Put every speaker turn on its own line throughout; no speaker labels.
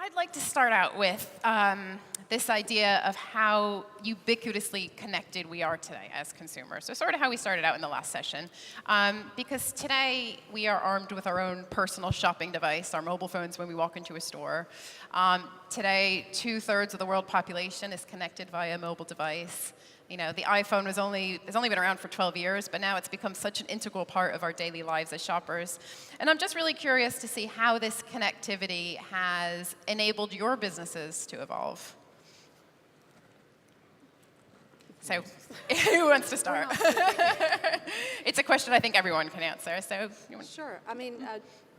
I'd like to start out with this idea of how ubiquitously connected we are today as consumers. So sort of how we started out in the last session. Because today we are armed with our own personal shopping device, our mobile phones when we walk into a store. Today, 2/3 of the world population is connected via a mobile device. You know, the iPhone has only been around for 12 years, but now it's become such an integral part of our daily lives as shoppers. And I'm just really curious to see how this connectivity has enabled your businesses to evolve. So, who wants to start? It's a question I think everyone can answer. So,
Sure. I mean,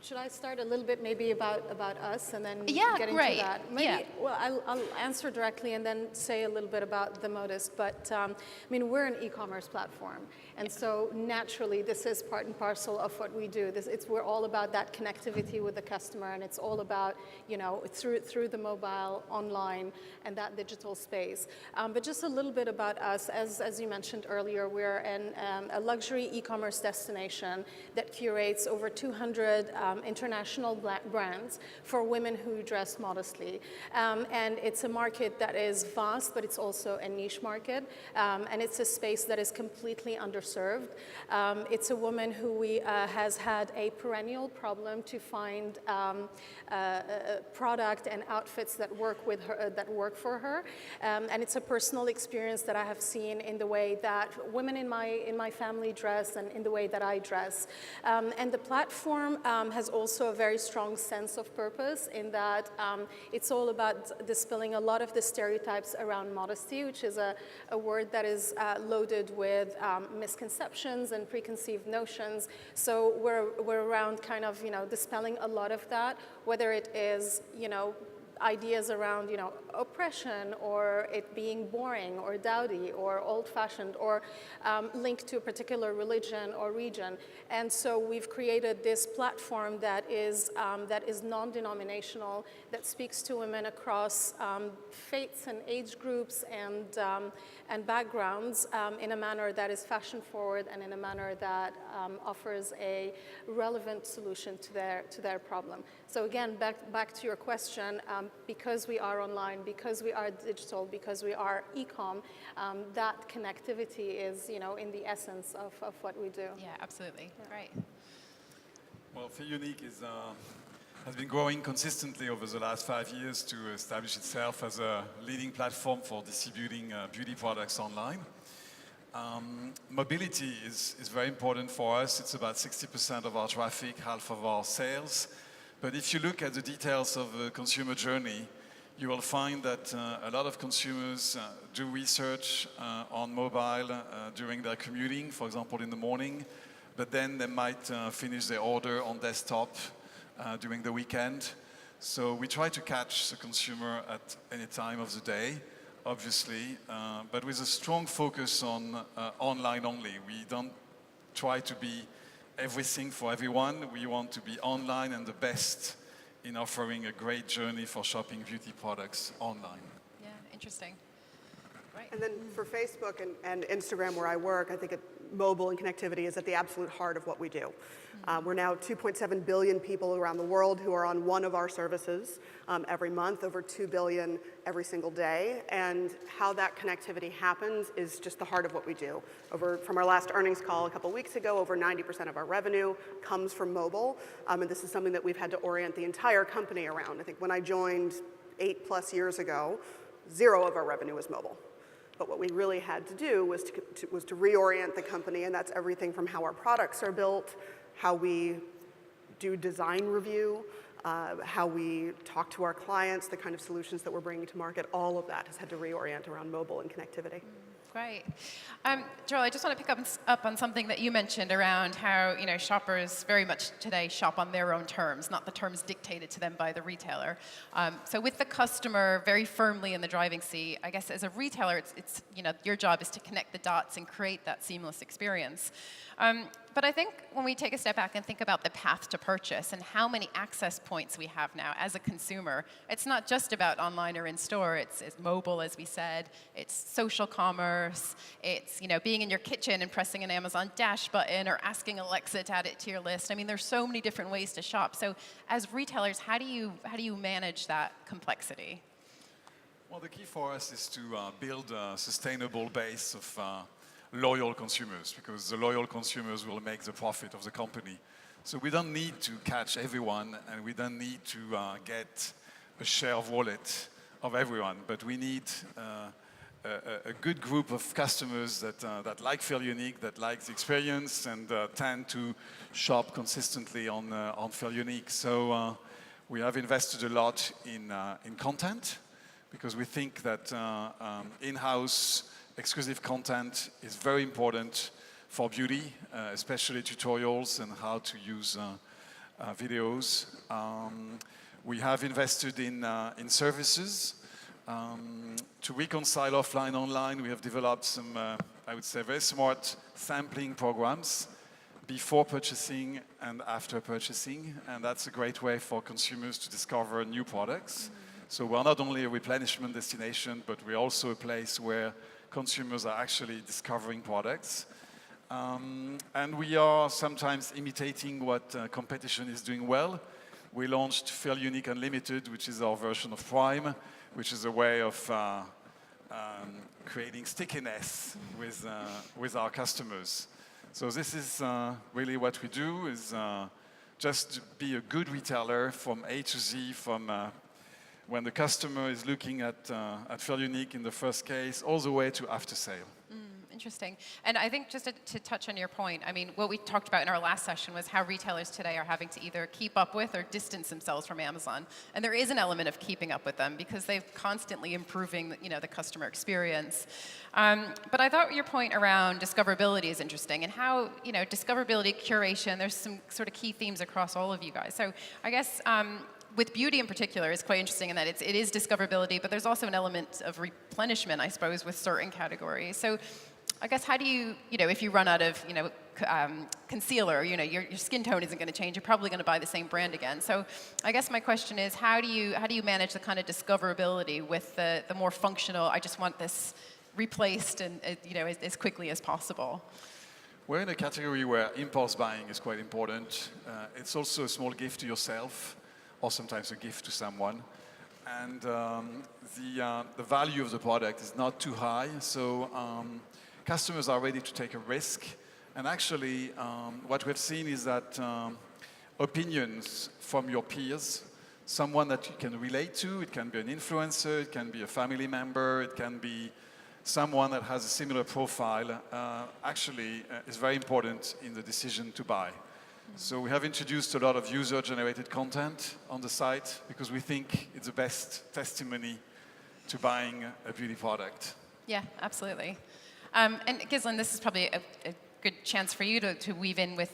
should I start a little bit maybe about us and then get into
great.
that? Maybe, well, I'll answer directly and then say a little bit about the Modist. But I mean, we're an e-commerce platform. And so naturally, this is part and parcel of what we do. We're all about that connectivity with the customer, and it's all about, you know, through the mobile, online, and that digital space. But just a little bit about us. As you mentioned earlier, we're a luxury e-commerce destination that curates over 200 international brands for women who dress modestly. And it's a market that is vast, but it's also a niche market. And it's a space that is completely underserved. It's a woman who has had a perennial problem to find product and outfits that work for her. And it's a personal experience that I have seen in the way that women in my family dress and in the way that I dress. And the platform has also a very strong sense of purpose in that it's all about dispelling a lot of the stereotypes around modesty, which is a word that is loaded with misconceptions and preconceived notions. So we're around kind of, you know, dispelling a lot of that, whether it is, you know, ideas around, you know, oppression or it being boring or dowdy or old-fashioned or linked to a particular religion or region. And so we've created this platform that is non-denominational, that speaks to women across faiths and age groups and backgrounds in a manner that is fashion-forward and in a manner that offers a relevant solution to their problem. So again, back to your question, because we are online, because we are digital, because we are e-com, that connectivity is, you know, in the essence of what we do.
Yeah, absolutely. Yeah. Right.
Well, Unique has been growing consistently over the last 5 years to establish itself as a leading platform for distributing beauty products online. Mobility is very important for us. It's about 60% of our traffic, half of our sales. But if you look at the details of the consumer journey, you will find that a lot of consumers do research on mobile during their commuting, for example, in the morning, but then they might finish their order on desktop during the weekend. So we try to catch the consumer at any time of the day, obviously, but with a strong focus on online only. We don't try to be everything for everyone. We want to be online and the best in offering a great journey for shopping beauty products online.
Yeah, interesting. Right.
And then for Facebook and Instagram, where I work, I think mobile and connectivity is at the absolute heart of what we do. We're now 2.7 billion people around the world who are on one of our services every month, over 2 billion every single day. And how that connectivity happens is just the heart of what we do. From our last earnings call a couple weeks ago, over 90% of our revenue comes from mobile. And this is something that we've had to orient the entire company around. I think when I joined 8+ years ago, 0 of our revenue was mobile. But what we really had to do was to reorient the company, and that's everything from how our products are built, how we do design review, how we talk to our clients, the kind of solutions that we're bringing to market. All of that has had to reorient around mobile and connectivity.
Great. Joel, I just want to pick up on something that you mentioned around how, you know, shoppers very much today shop on their own terms, not the terms dictated to them by the retailer. So with the customer very firmly in the driving seat, I guess as a retailer, it's you know, your job is to connect the dots and create that seamless experience. But I think when we take a step back and think about the path to purchase and how many access points we have now as a consumer, it's not just about online or in store. It's mobile, as we said. It's social commerce. e-commerce. It's, being in your kitchen and pressing an Amazon Dash button or asking Alexa to add it to your list. I mean, there's so many different ways to shop. So as retailers, how do you manage that complexity?
Well, the key for us is to build a sustainable base of loyal consumers, because the loyal consumers will make the profit of the company. So we don't need to catch everyone, and we don't need to get a share of wallet of everyone, but we need a good group of customers that like Feel Unique, that like the experience, and tend to shop consistently on Feel Unique. So we have invested a lot in content, because we think that in-house exclusive content is very important for beauty, especially tutorials and how to use videos. We have invested in services to reconcile offline, online. We have developed some, I would say, very smart sampling programs before purchasing and after purchasing, and that's a great way for consumers to discover new products. So we're not only a replenishment destination, but we're also a place where consumers are actually discovering products. And we are sometimes imitating what competition is doing well. We launched Feel Unique Unlimited, which is our version of Prime, which is a way of creating stickiness with our customers. So this is really what we do, is just be a good retailer from A to Z, from when the customer is looking at Feel Unique in the first case, all the way to after sale.
Interesting. And I think just to touch on your point, I mean, what we talked about in our last session was how retailers today are having to either keep up with or distance themselves from Amazon. And there is an element of keeping up with them because they're constantly improving, the customer experience. But I thought your point around discoverability is interesting, and how, discoverability, curation, there's some sort of key themes across all of you guys. So I guess with beauty in particular, it's quite interesting in that it is discoverability, but there's also an element of replenishment, I suppose, with certain categories. So I guess how do you, if you run out of, concealer, your skin tone isn't going to change. You're probably going to buy the same brand again. So I guess my question is, how do you manage the kind of discoverability with the more functional, I just want this replaced and, as quickly as possible?
We're in a category where impulse buying is quite important. It's also a small gift to yourself, or sometimes a gift to someone. And the value of the product is not too high, so customers are ready to take a risk. And actually, what we've seen is that opinions from your peers, someone that you can relate to, it can be an influencer, it can be a family member, it can be someone that has a similar profile, actually is very important in the decision to buy. So we have introduced a lot of user-generated content on the site because we think it's the best testimony to buying a beauty product.
Yeah, absolutely. And Ghizlan, this is probably a good chance for you to weave in with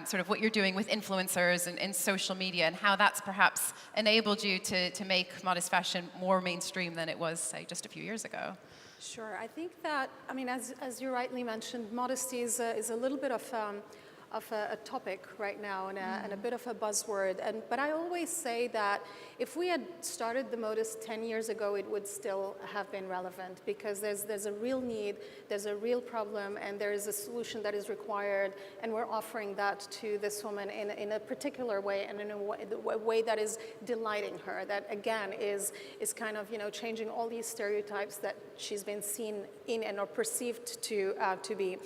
sort of what you're doing with influencers and social media, and how that's perhaps enabled you to make modest fashion more mainstream than it was, say, just a few years ago.
Sure. I think that, as you rightly mentioned, modesty is a little bit of a topic right now and a bit of a buzzword. But I always say that if we had started the Modist 10 years ago, it would still have been relevant, because there's a real need, there's a real problem, and there is a solution that is required, and we're offering that to this woman in a particular way, and in a way that is delighting her, that again is kind of changing all these stereotypes that she's been seen in and or perceived to be.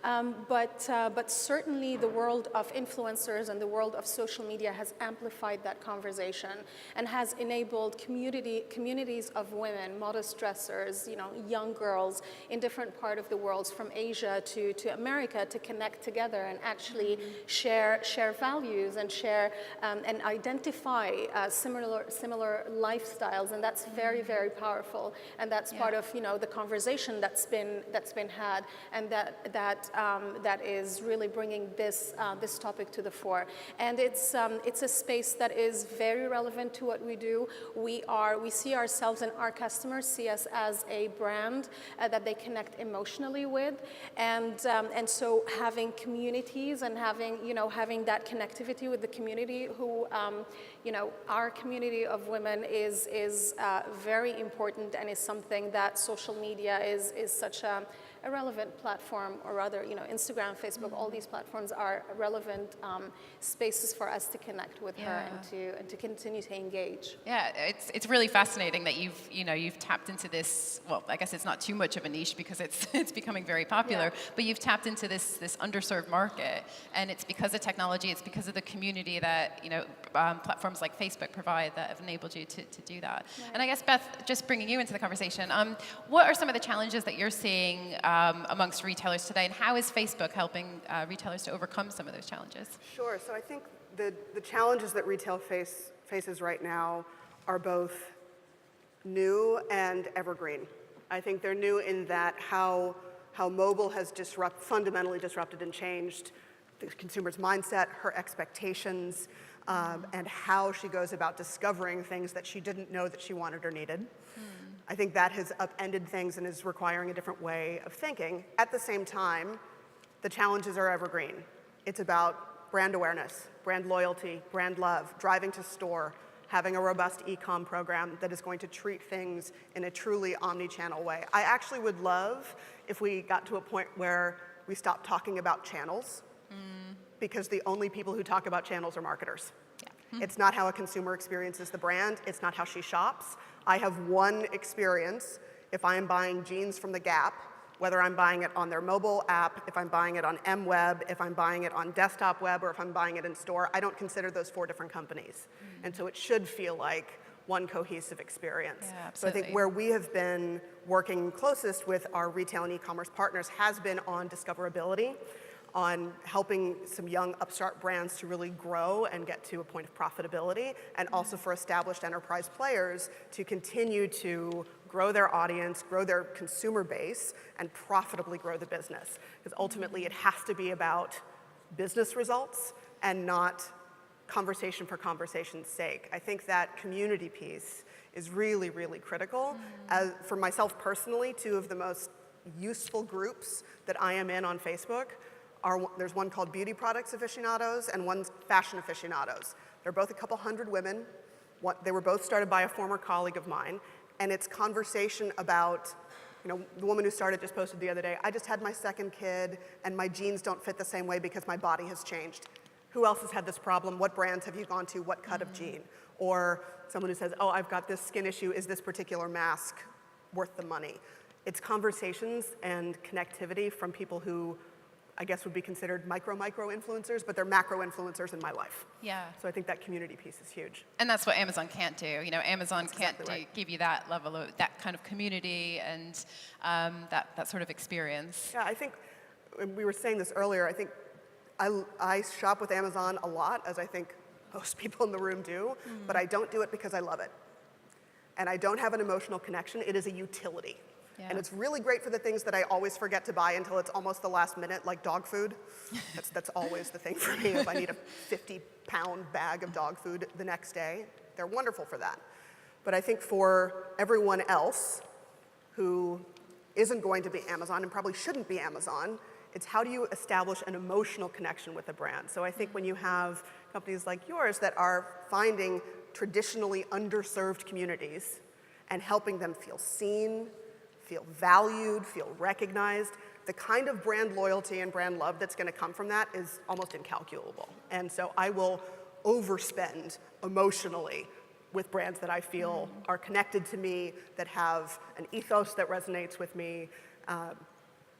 But certainly the world of influencers and the world of social media has amplified that conversation and has enabled communities of women, modest dressers, young girls in different parts of the world, from Asia to America, to connect together and actually share values and share and identify similar lifestyles, and that's very, very powerful, and that's part of the conversation that's been had, and that is really bringing this this topic to the fore. And it's a space that is very relevant to what we do. We see ourselves and our customers see us as a brand that they connect emotionally with, and so having communities and having that connectivity with the community who, our community of women is very important, and is something that social media is such a relevant platform, or rather, Instagram, Facebook, all these platforms are relevant spaces for us to connect with her and to continue to engage.
Yeah, it's really fascinating that you've tapped into this. Well, I guess it's not too much of a niche because it's becoming very popular.
Yeah.
But you've tapped into this underserved market, and it's because of technology. It's because of the community that platforms like Facebook provide that have enabled you to do that.
Right.
And I guess, Beth, just bringing you into the conversation, what are some of the challenges that you're seeing amongst retailers today, and how is Facebook helping retailers to overcome some of those challenges?
Sure. So I think the challenges that retail faces right now are both new and evergreen. I think they're new in that how mobile has fundamentally disrupted and changed the consumer's mindset, her expectations, and how she goes about discovering things that she didn't know that she wanted or needed. I think that has upended things and is requiring a different way of thinking. At the same time, the challenges are evergreen. It's about brand awareness, brand loyalty, brand love, driving to store, having a robust e-com program that is going to treat things in a truly omni-channel way. I actually would love if we got to a point where we stopped talking about channels, because the only people who talk about channels are marketers. Yeah. It's not how a consumer experiences the brand. It's not how she shops. I have one experience if I am buying jeans from the Gap, whether I'm buying it on their mobile app, if I'm buying it on mWeb, if I'm buying it on desktop web, or if I'm buying it in store. I don't consider those 4 different companies. And so it should feel like one cohesive experience.
Yeah,
so I think where we have been working closest with our retail and e-commerce partners has been on discoverability, on helping some young upstart brands to really grow and get to a point of profitability, and also for established enterprise players to continue to grow their audience, grow their consumer base, and profitably grow the business. Because ultimately it has to be about business results and not conversation for conversation's sake. I think that community piece is really, really critical. For myself personally, 2 of the most useful groups that I am in on Facebook there's one called Beauty Products Aficionados and one's Fashion Aficionados. They're both a couple hundred women. They were both started by a former colleague of mine, and it's conversation about, the woman who started just posted the other day, I just had my 2nd kid and my jeans don't fit the same way because my body has changed. Who else has had this problem? What brands have you gone to? What cut of jean? Or someone who says, oh, I've got this skin issue. Is this particular mask worth the money? It's conversations and connectivity from people who I guess would be considered micro influencers, but they're macro influencers in my life.
Yeah.
So I think that community piece is huge.
And that's what Amazon can't do. Amazon
That's
can't
exactly right.
give you that level of that kind of community and that sort of experience.
Yeah, I think we were saying this earlier. I think I shop with Amazon a lot, as I think most people in the room do, but I don't do it because I love it. And I don't have an emotional connection. It is a utility. Yeah. And it's really great for the things that I always forget to buy until it's almost the last minute, like dog food. That's always the thing for me. If I need a 50-pound bag of dog food the next day, they're wonderful for that. But I think for everyone else who isn't going to be Amazon and probably shouldn't be Amazon, it's how do you establish an emotional connection with a brand? So I think when you have companies like yours that are finding traditionally underserved communities and helping them feel seen, feel valued, feel recognized, the kind of brand loyalty and brand love that's going to come from that is almost incalculable. And so I will overspend emotionally with brands that I feel are connected to me, that have an ethos that resonates with me,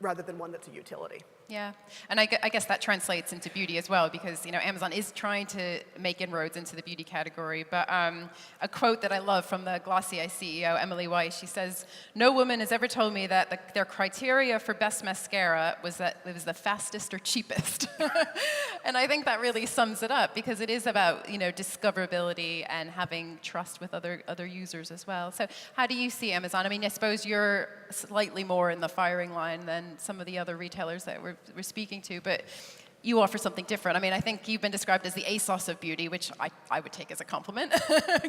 rather than one that's a utility.
Yeah, and I guess that translates into beauty as well, because Amazon is trying to make inroads into the beauty category. But a quote that I love from the Glossier CEO, Emily Weiss, she says, "No woman has ever told me that their criteria for best mascara was that it was the fastest or cheapest." And I think that really sums it up, because it is about discoverability and having trust with other users as well. So how do you see Amazon? I mean, I suppose you're slightly more in the firing line than some of the other retailers that we're speaking to, but you offer something different. I mean, I think you've been described as the ASOS of beauty, which I would take as a compliment,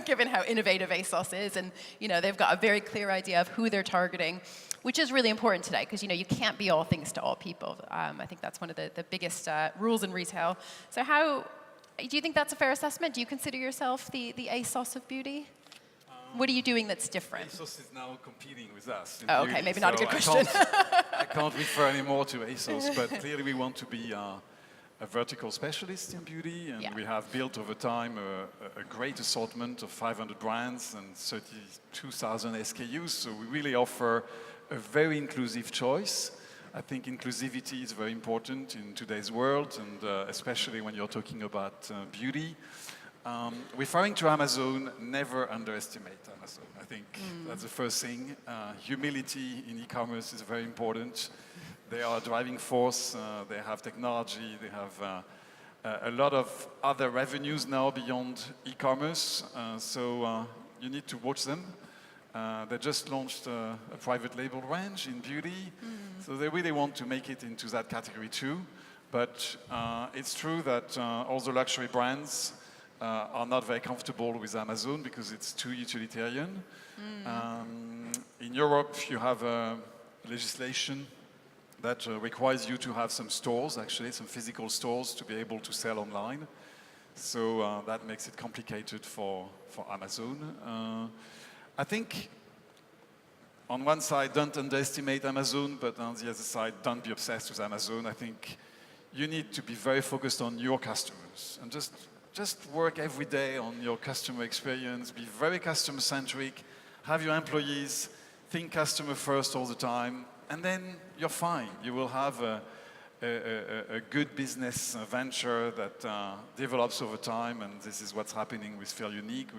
given how innovative ASOS is. And, you know, they've got a very clear idea of who they're targeting, which is really important today, because, you know, you can't be all things to all people. I think that's one of the biggest rules in retail. So do you think that's a fair assessment? Do you consider yourself the ASOS of beauty? What are you doing that's different?
ASOS is now competing with us.
Oh, okay, maybe not a good question.
I can't refer anymore to ASOS, but clearly we want to be a vertical specialist in beauty, and we have built over time a great assortment of 500 brands and 32,000 SKUs, so we really offer a very inclusive choice. I think inclusivity is very important in today's world, and especially when you're talking about beauty. Referring to Amazon, never underestimate Amazon. I think that's the first thing. Humility in e-commerce is very important. They are a driving force. They have technology. They have a lot of other revenues now beyond e-commerce. So you need to watch them. They just launched a private label range in beauty. So they really want to make it into that category too. But it's true that all the luxury brands are not very comfortable with Amazon because it's too utilitarian. In Europe, you have legislation that requires you to have some stores, actually, some physical stores to be able to sell online. So that makes it complicated for Amazon. I think on one side, don't underestimate Amazon, but on the other side, don't be obsessed with Amazon. I think you need to be very focused on your customers and just work every day on your customer experience, be very customer-centric, have your employees think customer first all the time, and then you're fine. You will have a good business venture that develops over time, and this is what's happening with Feel Unique.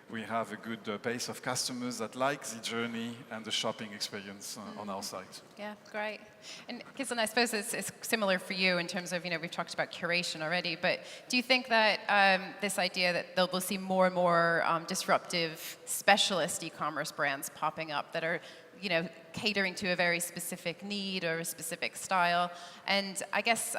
We have a good base of customers that like the journey and the shopping experience on our site.
Yeah, great. And Ghizlan, I suppose it's similar for you in terms of, you know, we've talked about curation already, but do you think that this idea that we'll see more and more disruptive specialist e-commerce brands popping up that are, you know, catering to a very specific need or a specific style? And I guess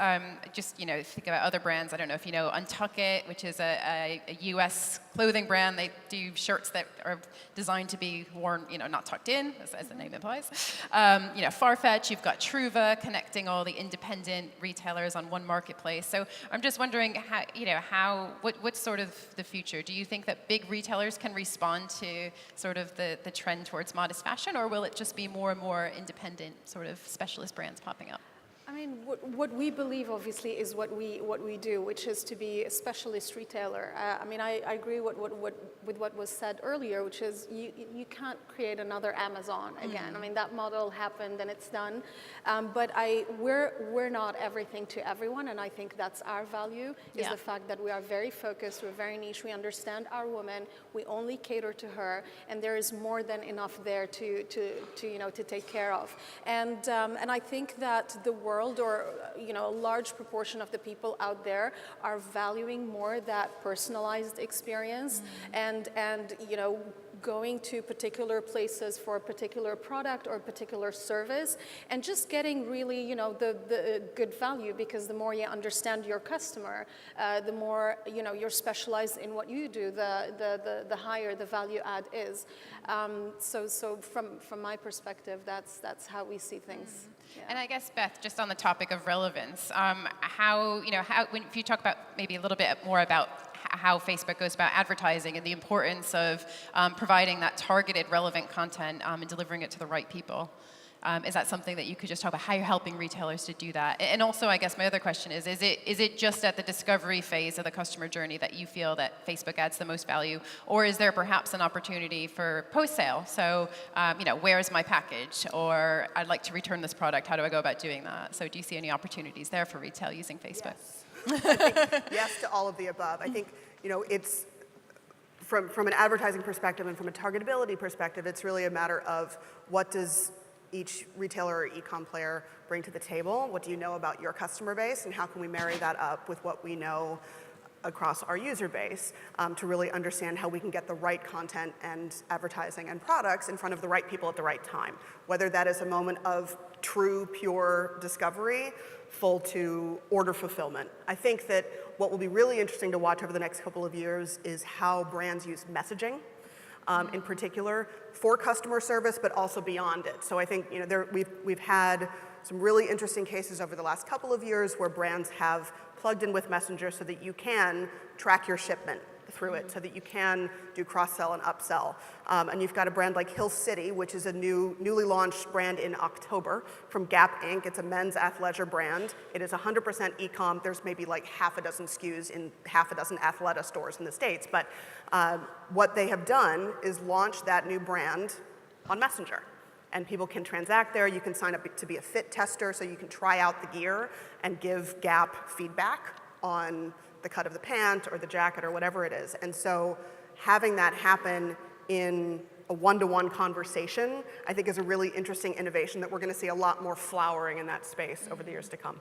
just, you know, think about other brands. I don't know if you know Untuck It, which is a US clothing brand. They do shirts that are designed to be worn, you know, not tucked in, as the name implies. You know, Farfetch, you've got Truva connecting all the independent retailers on one marketplace. So I'm just wondering, how, you know, what's sort of the future? Do you think that big retailers can respond to sort of the trend towards modest fashion, or will it just be more and more independent sort of specialist brands popping up?
I mean, what we believe, obviously, is what we do, which is to be a specialist retailer. I mean, I agree with what was said earlier, which is you can't create another Amazon again. I mean, that model happened and it's done. But we're not everything to everyone, and I think that's our value, is the fact that we are very focused, we're very niche, we understand our woman, we only cater to her, and there is more than enough there to you know, to take care of. And I think that the world, or you know, a large proportion of the people out there are valuing more that personalized experience, and you know, going to particular places for a particular product or a particular service, and just getting really, you know, the good value, because the more you understand your customer, the more, you know, you're specialized in what you do, the higher the value add is. So from my perspective, that's how we see things. Yeah.
And I guess, Beth, just on the topic of relevance, if you talk about maybe a little bit more about how Facebook goes about advertising and the importance of providing that targeted, relevant content and delivering it to the right people. Is that something that you could just talk about, how you're helping retailers to do that? And also, I guess my other question is it just at the discovery phase of the customer journey that you feel that Facebook adds the most value? Or is there perhaps an opportunity for post-sale? So, you know, where is my package? Or I'd like to return this product. How do I go about doing that? So do you see any opportunities there for retail using Facebook?
Yes. I think yes to all of the above. I think, you know, it's from an advertising perspective and from a targetability perspective, it's really a matter of what does each retailer or e-com player bring to the table? What do you know about your customer base, and how can we marry that up with what we know across our user base to really understand how we can get the right content and advertising and products in front of the right people at the right time? Whether that is a moment of true, pure discovery, full to order fulfillment. I think that what will be really interesting to watch over the next couple of years is how brands use messaging, in particular, for customer service, but also beyond it. So I think we've had some really interesting cases over the last couple of years where brands have plugged in with Messenger so that you can track your shipment through it, so that you can do cross-sell and upsell. And you've got a brand like Hill City, which is a newly launched brand in October from Gap Inc. It's a men's athleisure brand. It is 100% e-com. There's maybe like half a dozen SKUs in half a dozen Athleta stores in the States. But what they have done is launch that new brand on Messenger. And people can transact there. You can sign up to be a fit tester, so you can try out the gear and give Gap feedback on the cut of the pant or the jacket or whatever it is. And so having that happen in a one-to-one conversation, I think is a really interesting innovation that we're going to see a lot more flowering in that space over the years to come.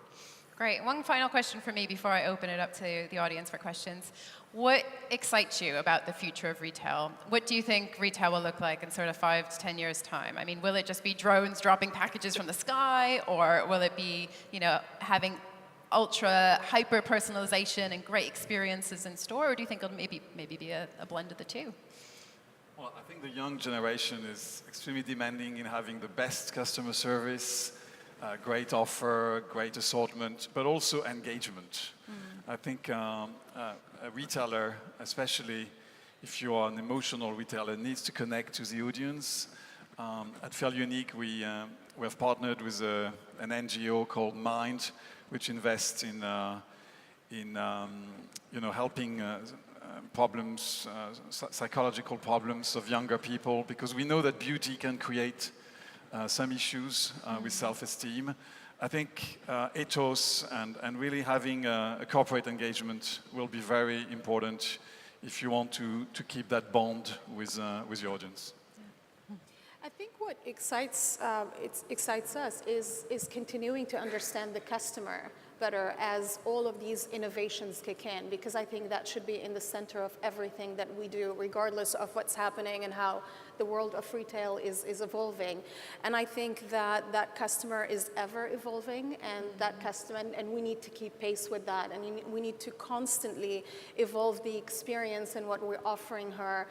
Great. One final question for me before I open it up to the audience for questions. What excites you about the future of retail? What do you think retail will look like in sort of 5 to 10 years' time? I mean, will it just be drones dropping packages from the sky, or will it be, having ultra hyper personalization and great experiences in store, or do you think it'll maybe be a blend of the two?
Well, I think the young generation is extremely demanding in having the best customer service, great offer, great assortment, but also engagement. I think a retailer, especially if you are an emotional retailer, needs to connect to the audience. At Fair Unique, we have partnered with an NGO called Mind, which invests in helping problems, psychological problems of younger people, because we know that beauty can create some issues with self-esteem. I think ethos and really having a corporate engagement will be very important if you want to keep that bond with your audience.
I think what excites us is continuing to understand the customer better as all of these innovations kick in, because I think that should be in the center of everything that we do, regardless of what's happening and how the world of retail is evolving. And I think that customer is ever evolving, and that customer, and we need to keep pace with that, and we need to constantly evolve the experience and what we're offering her,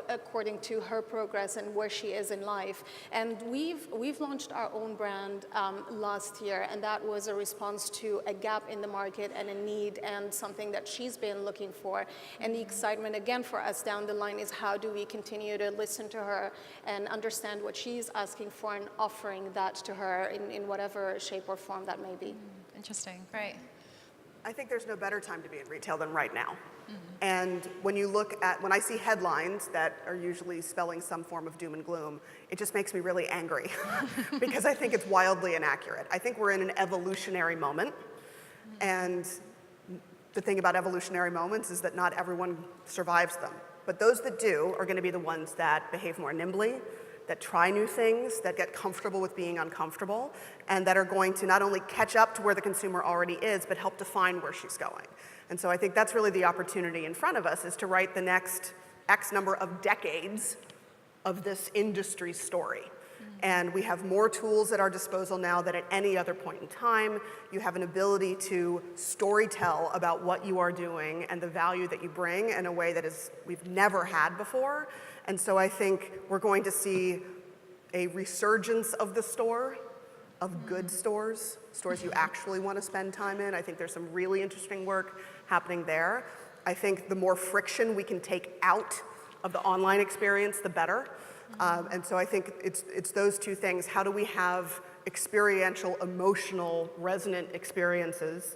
according to her progress and where she is in life. And we've launched our own brand last year, and that was a response to a gap in the market and a need and something that she's been looking for. And the excitement again for us down the line is how do we continue to listen to her and understand what she's asking for and offering that to her in whatever shape or form that may be.
Interesting, great.
I think there's no better time to be in retail than right now. And when I see headlines that are usually spelling some form of doom and gloom, it just makes me really angry because I think it's wildly inaccurate. I think we're in an evolutionary moment, and the thing about evolutionary moments is that not everyone survives them. But those that do are going to be the ones that behave more nimbly, that try new things, that get comfortable with being uncomfortable, and that are going to not only catch up to where the consumer already is, but help define where she's going. And so I think that's really the opportunity in front of us, is to write the next X number of decades of this industry story. And we have more tools at our disposal now than at any other point in time. You have an ability to storytell about what you are doing and the value that you bring in a way that we've never had before. And so I think we're going to see a resurgence of the store, of good stores you actually want to spend time in. I think there's some really interesting work happening there. I think the more friction we can take out of the online experience, the better. And so I think it's those two things. How do we have experiential, emotional, resonant experiences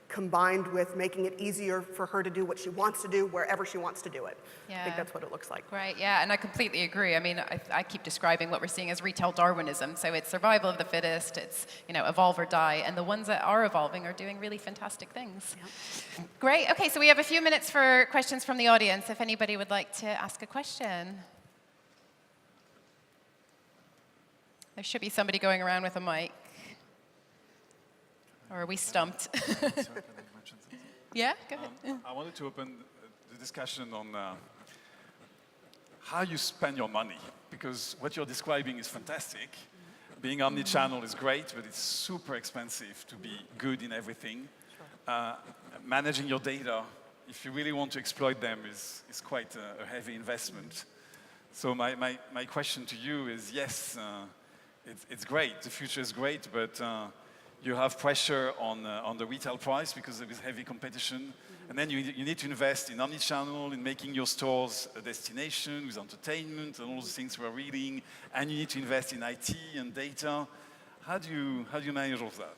combined with making it easier for her to do what she wants to do wherever she wants to do it?
Yeah.
I think that's what it looks like.
Right, yeah, and I completely agree. I mean, I keep describing what we're seeing as retail Darwinism. So it's survival of the fittest, it's, evolve or die, and the ones that are evolving are doing really fantastic things. Yep. Great, okay, so we have a few minutes for questions from the audience, if anybody would like to ask a question. There should be somebody going around with a mic. Or are we stumped?
Sorry, can I mention something?
Yeah, go ahead.
I wanted to open the discussion on how you spend your money, because what you're describing is fantastic, being omnichannel is great, but it's super expensive to be good in everything. Managing your data, if you really want to exploit them, is quite a heavy investment. So my question to you is, yes, it's great, the future is great, but you have pressure on the retail price because there is heavy competition. And then you need to invest in omnichannel, in making your stores a destination with entertainment and all the things we're reading. And you need to invest in IT and data. How do you manage all of that?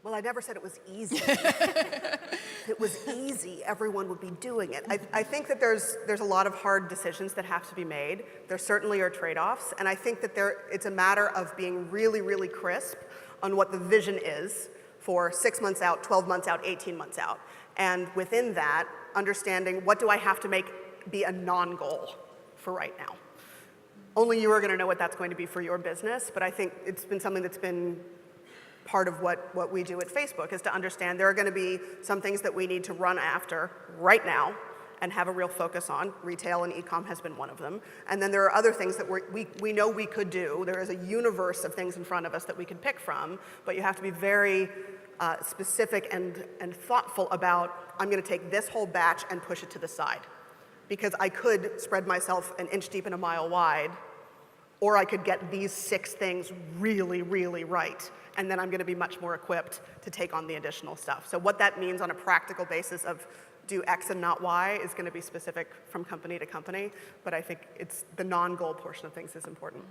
Well, I never said it was easy. If it was easy, everyone would be doing it. I think that there's a lot of hard decisions that have to be made. There certainly are trade-offs, and I think that it's a matter of being really, really crisp on what the vision is for 6 months out, 12 months out, 18 months out. And within that, understanding what do I have to make be a non-goal for right now. Only you are going to know what that's going to be for your business, but I think it's been something that's been part of what we do at Facebook, is to understand there are going to be some things that we need to run after right now and have a real focus on. Retail and e-com has been one of them. And then there are other things that we know we could do. There is a universe of things in front of us that we can pick from, but you have to be very specific and thoughtful about, I'm going to take this whole batch and push it to the side. Because I could spread myself an inch deep and a mile wide, or I could get these 6 things really, really right. And then I'm going to be much more equipped to take on the additional stuff. So what that means on a practical basis of do X and not Y is going to be specific from company to company. But I think it's the non-goal portion of things is important.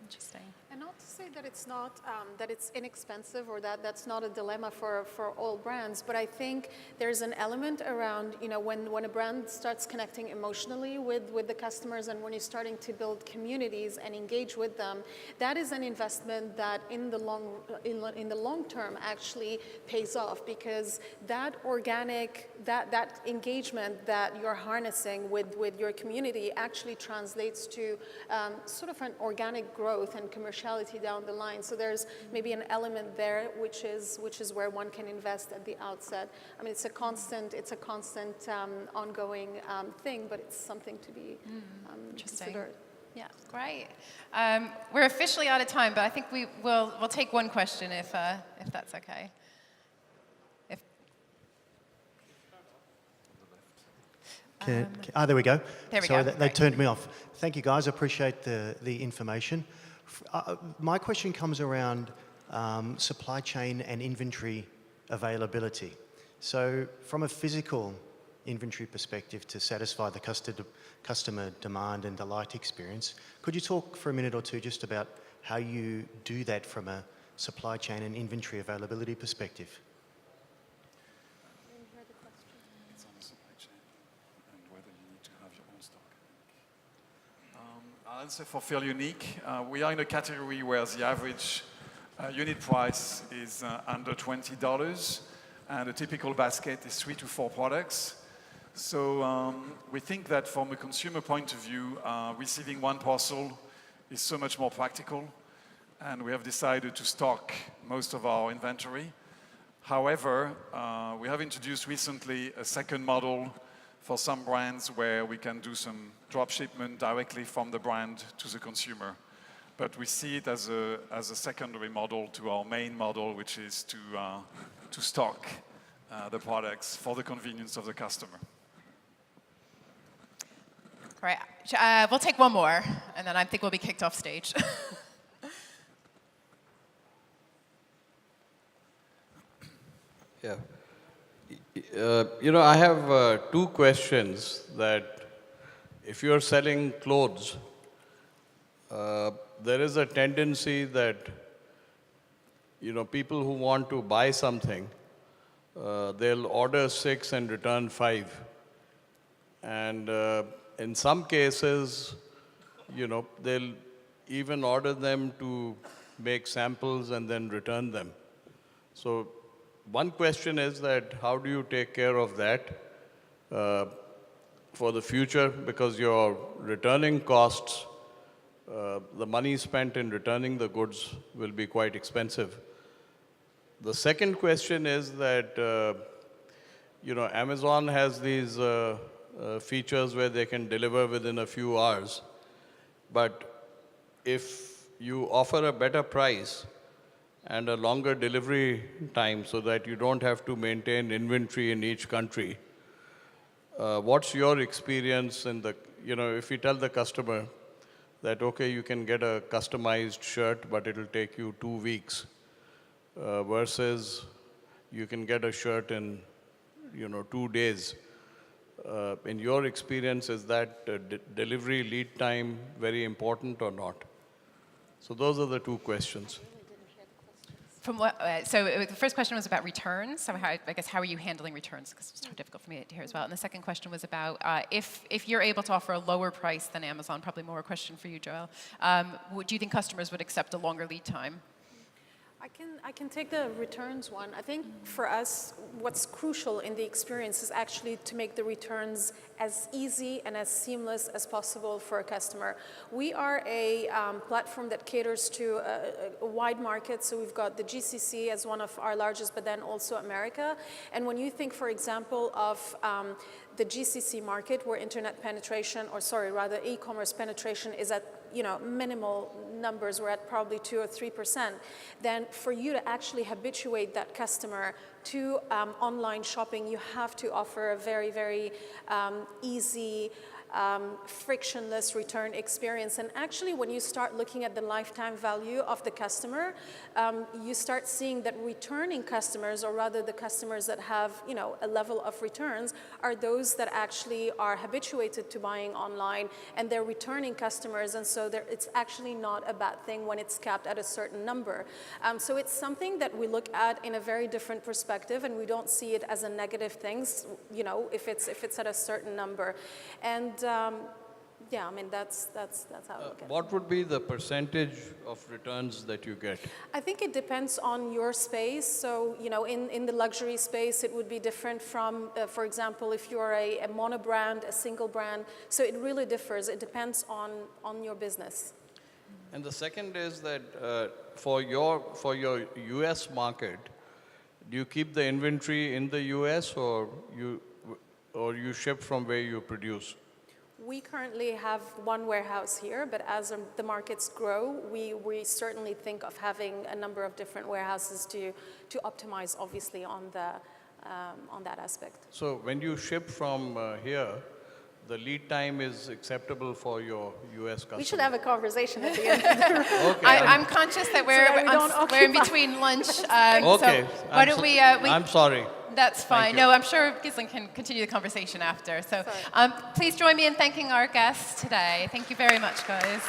Interesting.
And not to say that it's not, that it's inexpensive or that that's not a dilemma for all brands, but I think there's an element around, when a brand starts connecting emotionally with the customers and when you're starting to build communities and engage with them, that is an investment that in the long term actually pays off, because that organic, that engagement that you're harnessing with your community actually translates to sort of an organic growth and commerciality down the line. So there's maybe an element there which is where one can invest at the outset. I mean, it's a constant ongoing thing, but it's something to be considered.
Yeah, great. We're officially out of time, but I think we'll take one question if that's okay.
There we go.
There we
Sorry,
go.
they turned me off. Thank you, guys. I appreciate the information. My question comes around supply chain and inventory availability. So from a physical inventory perspective to satisfy the customer demand and delight experience, could you talk for a minute or two just about how you do that from a supply chain and inventory availability perspective?
It's on the supply chain and whether you need to have your own stock. I'll answer for Feel Unique. We are in a category where the average unit price is under $20, and a typical basket is 3 to 4 products. So we think that from a consumer point of view, receiving one parcel is so much more practical, and we have decided to stock most of our inventory. However, we have introduced recently a second model for some brands where we can do some drop shipment directly from the brand to the consumer. But we see it as a secondary model to our main model, which is to stock the products for the convenience of the customer.
Great. We'll take one more, and then I think we'll be kicked off stage.
Yeah. I have 2 questions. That if you're selling clothes, there is a tendency that, people who want to buy something, they'll order 6 and return 5. And in some cases, they'll even order them to make samples and then return them. So one question is that how do you take care of that for the future? Because your returning costs, the money spent in returning the goods will be quite expensive. The second question is that, Amazon has these features where they can deliver within a few hours. But if you offer a better price and a longer delivery time so that you don't have to maintain inventory in each country. What's your experience in the, if you tell the customer that, okay, you can get a customized shirt, but it'll take you 2 weeks, versus you can get a shirt in, 2 days. In your experience, is that delivery lead time very important or not? So those are the 2 questions.
From what, so the first question was about returns. So how are you handling returns? Because it's so difficult for me to hear as well. And the second question was about if you're able to offer a lower price than Amazon, probably more a question for you, Joel. Do you think customers would accept a longer lead time?
I can take the returns one. I think for us, what's crucial in the experience is actually to make the returns as easy and as seamless as possible for a customer. We are a platform that caters to a wide market. So we've got the GCC as one of our largest, but then also America. And when you think, for example, of the GCC market, where internet penetration, or sorry, rather e-commerce penetration is at minimal numbers, we're at probably 2 or 3%, then for you to actually habituate that customer to online shopping, you have to offer a very, very easy, frictionless return experience. And actually, when you start looking at the lifetime value of the customer, you start seeing that returning customers, or rather the customers that have a level of returns, are those that actually are habituated to buying online, and they're returning customers. And so it's actually not a bad thing when it's capped at a certain number. So it's something that we look at in a very different perspective, and we don't see it as a negative thing, if it's at a certain number. And yeah, I mean, that's how I look at it.
What would be the percentage of returns that you get?
I think it depends on your space. So, in the luxury space, it would be different from, for example, if you're a mono brand, a single brand. So it really differs. It depends on your business.
And the second is that for your US market, do you keep the inventory in the US, or you ship from where you produce?
We currently have one warehouse here, but as the markets grow, we certainly think of having a number of different warehouses to optimize, obviously, on that aspect.
So when you ship from here, the lead time is acceptable for your US customers?
We should have a conversation at the end of the room.
Okay.
I'm conscious that we're in between lunch.
Okay.
So why don't we...
I'm sorry.
That's fine. No, I'm sure Ghizlan can continue the conversation after. So please join me in thanking our guests today. Thank you very much, guys.